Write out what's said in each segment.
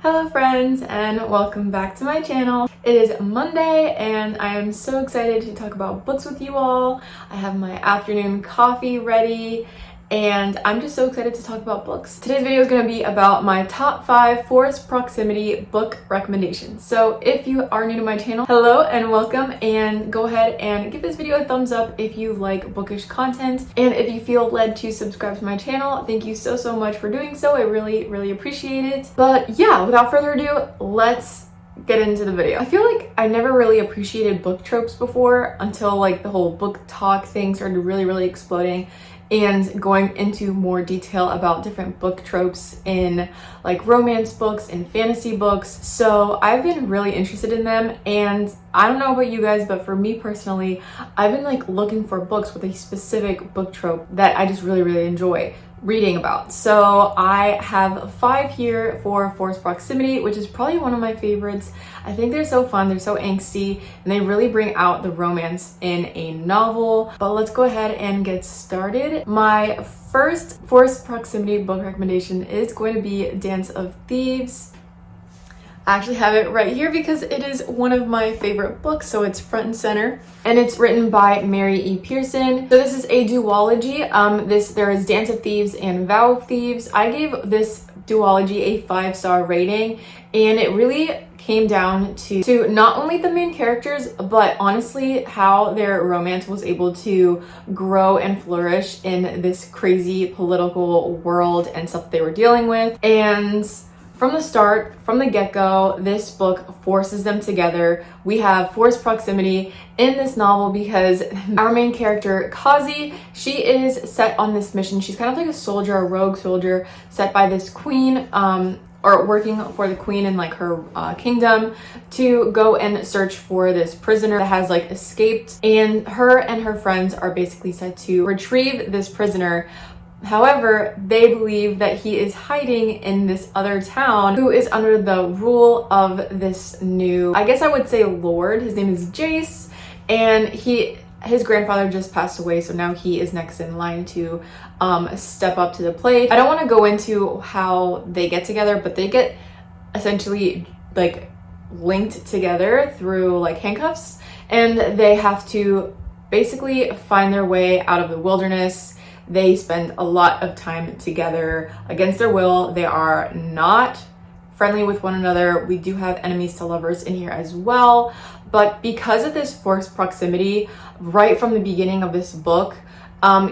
Hello friends and welcome back to my channel. It is Monday and I am so excited to talk about books with you all. I have my afternoon coffee ready and I'm just so excited to talk about books. Today's video is going to be about my top 5 forced proximity book recommendations. So if you are new to my channel, hello and welcome, and go ahead and give this video a thumbs up if you like bookish content, and if you feel led to subscribe to my channel, thank you so much for doing so. I really appreciate it. But yeah, without further ado, let's get into the video. I feel like I never really appreciated book tropes before until like the whole book talk thing started really exploding and going into more detail about different book tropes in like romance books and fantasy books. So I've been really interested in them, and I don't know about you guys, but for me personally, I've been like looking for books with a specific book trope that I just really enjoy reading about. So I have 5 here for forced proximity, which is probably one of my favorites. I think they're so fun, they're so angsty, and they really bring out the romance in a novel. But let's go ahead and get started. My first forced proximity book recommendation is going to be Dance of Thieves. I actually have it right here because it is one of my favorite books, so it's front and center, and it's written by Mary E. Pearson. So this is a duology. There is Dance of Thieves and Vow of Thieves. I gave this duology a 5-star rating, and it really came down to not only the main characters, but honestly how their romance was able to grow and flourish in this crazy political world and stuff they were dealing with. And from the start, from the get-go, this book forces them together. We have forced proximity in this novel because our main character, Kazi, she is set on this mission. She's kind of like a soldier, a rogue soldier, set by this queen, or working for the queen in like her kingdom, to go and search for this prisoner that has like escaped. And her friends are basically set to retrieve this prisoner. However, they believe that he is hiding in this other town who is under the rule of this new, I guess I would say, lord. His name is Jace, and his grandfather just passed away, so now he is next in line to step up to the plate. I don't want to go into how they get together, but they get essentially like linked together through like handcuffs, and they have to basically find their way out of the wilderness. They spend a lot of time together against their will. They are not friendly with one another. We do have enemies to lovers in here as well. But because of this forced proximity, right from the beginning of this book,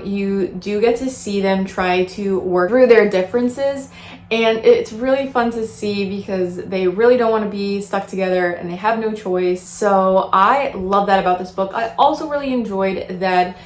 you do get to see them try to work through their differences. And it's really fun to see because they really don't want to be stuck together and they have no choice. So I love that about this book. I also really enjoyed that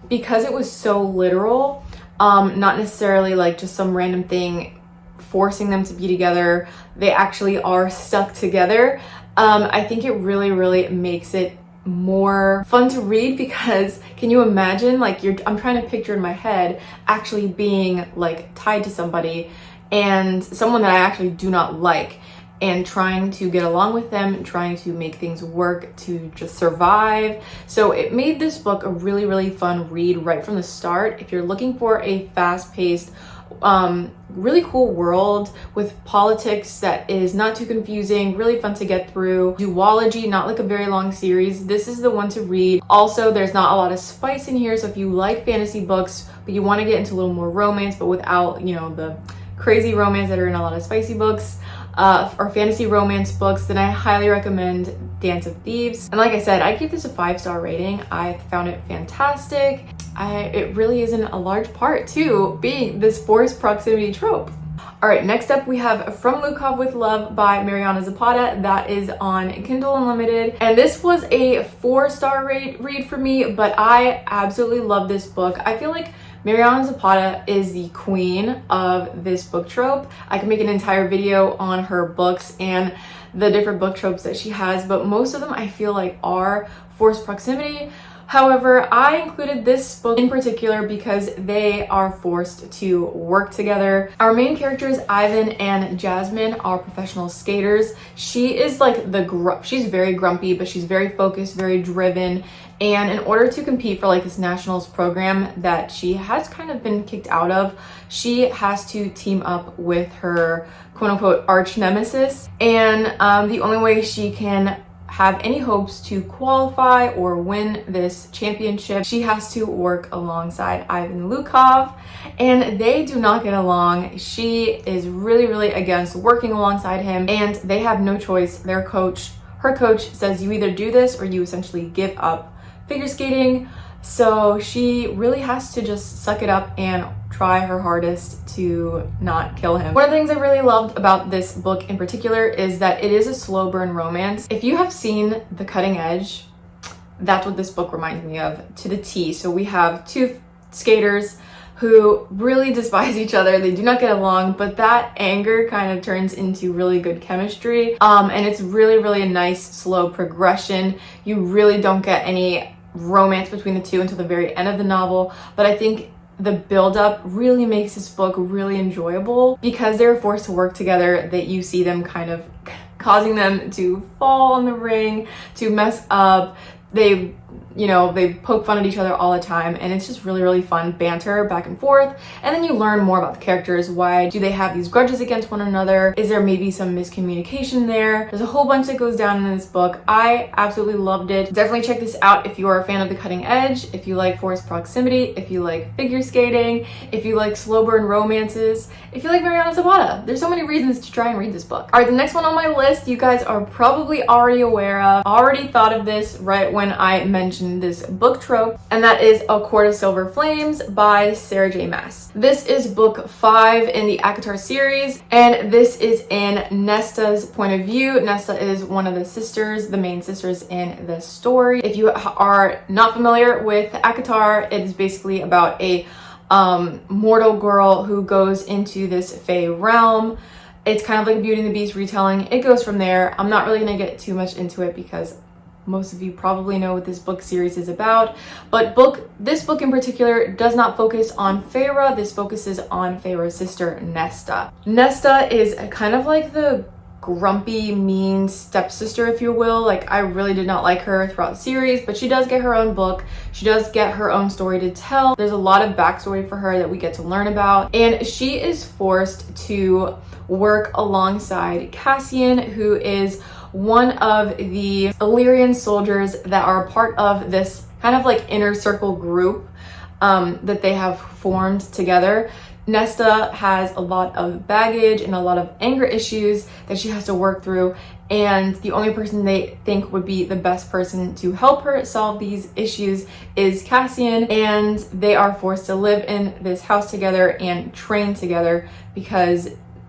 because it was so literal, not necessarily like just some random thing forcing them to be together. They actually are stuck together. I think it really makes it more fun to read, because can you imagine, like, I'm trying to picture in my head actually being like tied to somebody, and someone that I actually do not like, and trying to get along with them, trying to make things work to just survive. So it made this book a really fun read right from the start. If you're looking for a fast-paced, really cool world with politics that is not too confusing, really fun to get through, duology, not like a very long series, this is the one to read. Also, there's not a lot of spice in here, so if you like fantasy books but you want to get into a little more romance but without, you know, the crazy romance that are in a lot of spicy books, or fantasy romance books, then I highly recommend Dance of Thieves. And like I said, I give this a 5-star rating. I found it fantastic. It really is in a large part to being this forced proximity trope. All right, next up we have From Lukov with Love by Mariana Zapata. That is on Kindle Unlimited. And this was a 4-star read for me, but I absolutely love this book. I feel like Mariana Zapata is the queen of this book trope. I could make an entire video on her books and the different book tropes that she has, but most of them I feel like are forced proximity. However, I included this book in particular because they are forced to work together. Our main characters, Ivan and Jasmine, are professional skaters. She is like she's very grumpy, but she's very focused, very driven, And in order to compete for like this nationals program that she has kind of been kicked out of, she has to team up with her quote unquote arch nemesis. And the only way she can have any hopes to qualify or win this championship, she has to work alongside Ivan Lukov, and they do not get along. She is really against working alongside him, and they have no choice. Her coach says you either do this or you essentially give up figure skating. So she really has to just suck it up and try her hardest to not kill him. One of the things I really loved about this book in particular is that it is a slow burn romance. If you have seen The Cutting Edge, that's what this book reminds me of to the T. So we have two skaters who really despise each other. They do not get along, but that anger kind of turns into really good chemistry. And it's really a nice slow progression. You really don't get any romance between the two until the very end of the novel, but I think the build-up really makes this book really enjoyable because they're forced to work together, that you see them kind of causing them to fall in the ring, to mess up. They poke fun at each other all the time, and it's just really fun banter back and forth. And then you learn more about the characters. Why do they have these grudges against one another? Is there maybe some miscommunication there? There's a whole bunch that goes down in this book. I absolutely loved it. Definitely check this out if you are a fan of The Cutting Edge, if you like forced proximity, if you like figure skating, if you like slow burn romances, if you like Mariana Zapata. There's so many reasons to try and read this book. All right, the next one on my list you guys are probably already aware of. Already thought of this right when I mentioned this book trope, and that is A Court of Silver Flames by Sarah J. Maas. This is book 5 in the ACOTAR series, and this is in Nesta's point of view. Nesta is one of the sisters, the main sisters in the story. If you are not familiar with ACOTAR, it is basically about a mortal girl who goes into this Fey realm. It's kind of like a Beauty and the Beast retelling. It goes from there. I'm not really gonna get too much into it because most of you probably know what this book series is about, but this book in particular does not focus on Feyre. This focuses on Feyre's sister, Nesta. Nesta is kind of like the grumpy, mean stepsister, if you will. Like, I really did not like her throughout the series, but she does get her own book. She does get her own story to tell. There's a lot of backstory for her that we get to learn about, and she is forced to work alongside Cassian, who is one of the Illyrian soldiers that are part of this kind of like inner circle group that they have formed together. Nesta has a lot of baggage and a lot of anger issues that she has to work through, and the only person they think would be the best person to help her solve these issues is Cassian, and they are forced to live in this house together and train together because,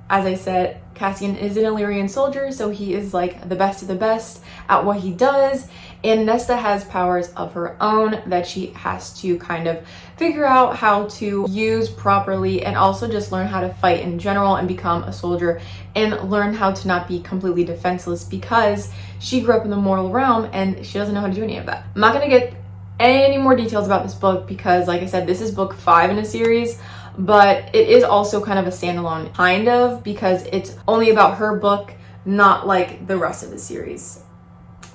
as I said, Cassian is an Illyrian soldier, so he is like the best of the best at what he does, and Nesta has powers of her own that she has to kind of figure out how to use properly, and also just learn how to fight in general and become a soldier and learn how to not be completely defenseless because she grew up in the mortal realm and she doesn't know how to do any of that. I'm not gonna get any more details about this book because, like I said, this is book 5 in a series, but it is also kind of a standalone, kind of, because it's only about her book, not like the rest of the series,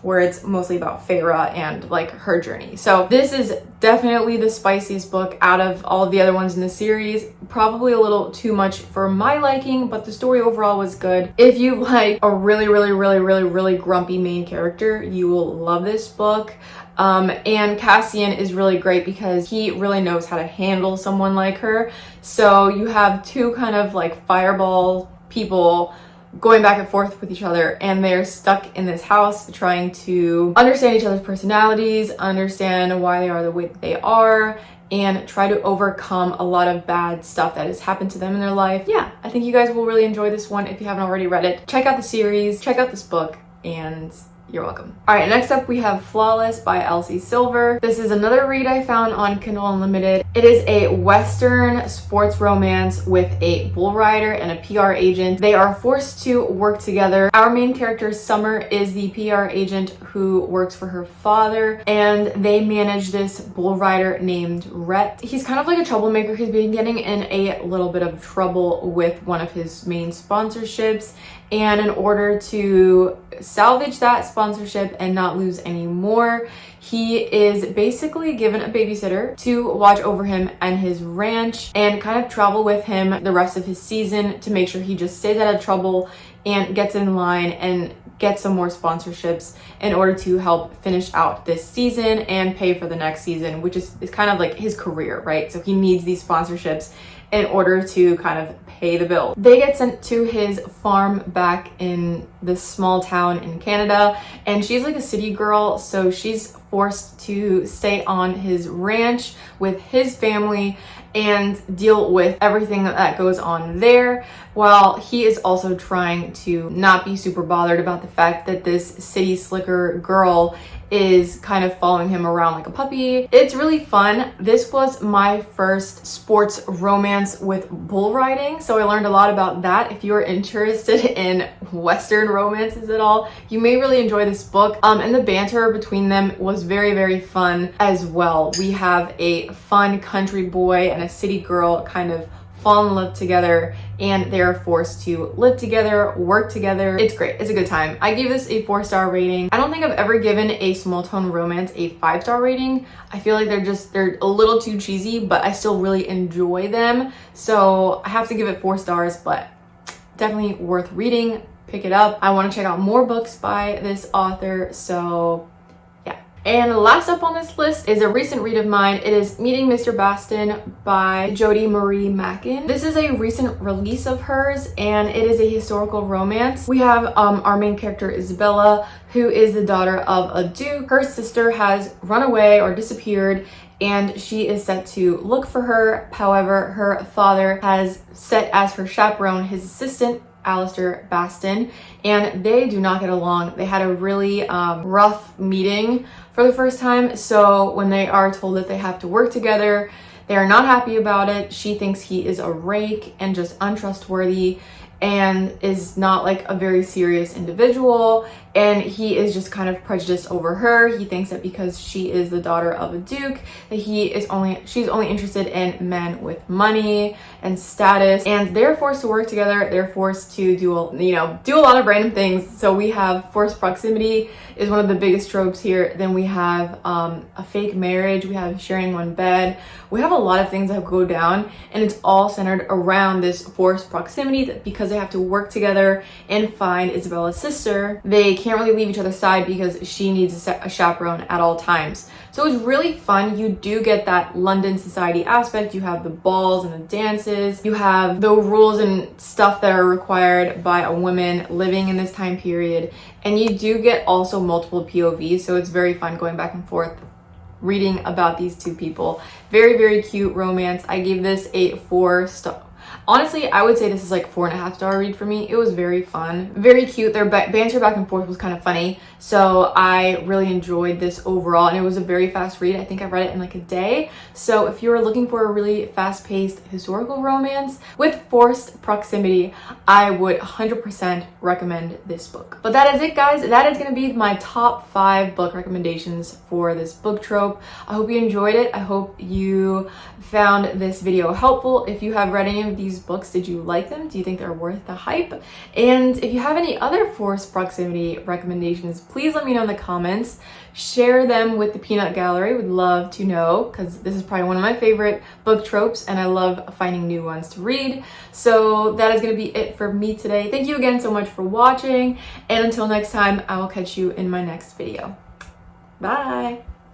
where it's mostly about Feyre and like her journey. So this is definitely the spiciest book out of all of the other ones in the series. Probably a little too much for my liking, but the story overall was good. If you like a really grumpy main character, you will love this book. And Cassian is really great because he really knows how to handle someone like her. So you have two kind of like fireball people going back and forth with each other, and they're stuck in this house trying to understand each other's personalities, understand why they are the way that they are, and try to overcome a lot of bad stuff that has happened to them in their life. Yeah, I think you guys will really enjoy this one if you haven't already read it. Check out the series, check out this book, and you're welcome. All right, next up we have Flawless by Elsie Silver. This is another read I found on Kindle Unlimited. It is a Western sports romance with a bull rider and a PR agent. They are forced to work together. Our main character, Summer, is the PR agent who works for her father, and they manage this bull rider named Rhett. He's kind of like a troublemaker. He's been getting in a little bit of trouble with one of his main sponsorships, and in order to salvage that sponsorship and not lose any more, he is basically given a babysitter to watch over him and his ranch and kind of travel with him the rest of his season to make sure he just stays out of trouble and gets in line and get some more sponsorships in order to help finish out this season and pay for the next season, which is kind of like his career, right? So he needs these sponsorships in order to kind of pay the bill. They get sent to his farm back in this small town in Canada, and she's like a city girl, so she's forced to stay on his ranch with his family and deal with everything that goes on there, while he is also trying to not be super bothered about the fact that this city slicker girl is kind of following him around like a puppy. It's really fun. This was my first sports romance with bull riding, so I learned a lot about that. If you're interested in Western romances at all, you may really enjoy this book. And the banter between them was very, very fun as well. We have a fun country boy and a city girl kind of fall in love together, and they're forced to live together, work together. It's great. It's a good time. I gave this a 4-star rating. I don't think I've ever given a small tone romance a 5-star rating. I feel like they're a little too cheesy, but I still really enjoy them. So I have to give it 4 stars, but definitely worth reading. Pick it up. I want to check out more books by this author, so and last up on this list is a recent read of mine. It is Meeting Mr. Baston by Jodie Marie Mackin. This is a recent release of hers, and it is a historical romance. We have our main character Isabella, who is the daughter of a duke. Her sister has run away or disappeared, and she is set to look for her. However, her father has set as her chaperone his assistant, Alistair Baston, and they do not get along. They had a really rough meeting for the first time, so when they are told that they have to work together, they are not happy about it. She thinks he is a rake and just untrustworthy and is not like a very serious individual, and he is just kind of prejudiced over her. He thinks that because she is the daughter of a duke, that she's only interested in men with money and status, and they're forced to work together. They're forced to do a lot of random things. So we have forced proximity is one of the biggest tropes here. Then we have a fake marriage. We have sharing one bed. We have a lot of things that go down, and it's all centered around this forced proximity, that because they have to work together and find Isabella's sister, they can't really leave each other's side because she needs a chaperone at all times. So it's really fun. You do get that London society aspect. You have the balls and the dances. You have the rules and stuff that are required by a woman living in this time period. And you do get also multiple POVs. So it's very fun going back and forth reading about these two people. Very, very cute romance. I gave this a 4-star. Honestly, I would say this is like 4.5-star read for me. It was very fun, very cute. Their banter back and forth was kind of funny, so I really enjoyed this overall, and it was a very fast read. I think I read it in like a day. So if you're looking for a really fast-paced historical romance with forced proximity, I would 100% recommend this book. But that is it, guys. That is going to be my top 5 book recommendations for this book trope. I hope you enjoyed it. I hope you found this video helpful. If you have read any of these books, did you like them? Do you think they're worth the hype? And if you have any other forced proximity recommendations, please let me know in the comments. Share them with the Peanut Gallery. Would love to know, because this is probably one of my favorite book tropes, and I love finding new ones to read. So that is going to be it for me today. Thank you again so much for watching, and until next time, I will catch you in my next video. Bye!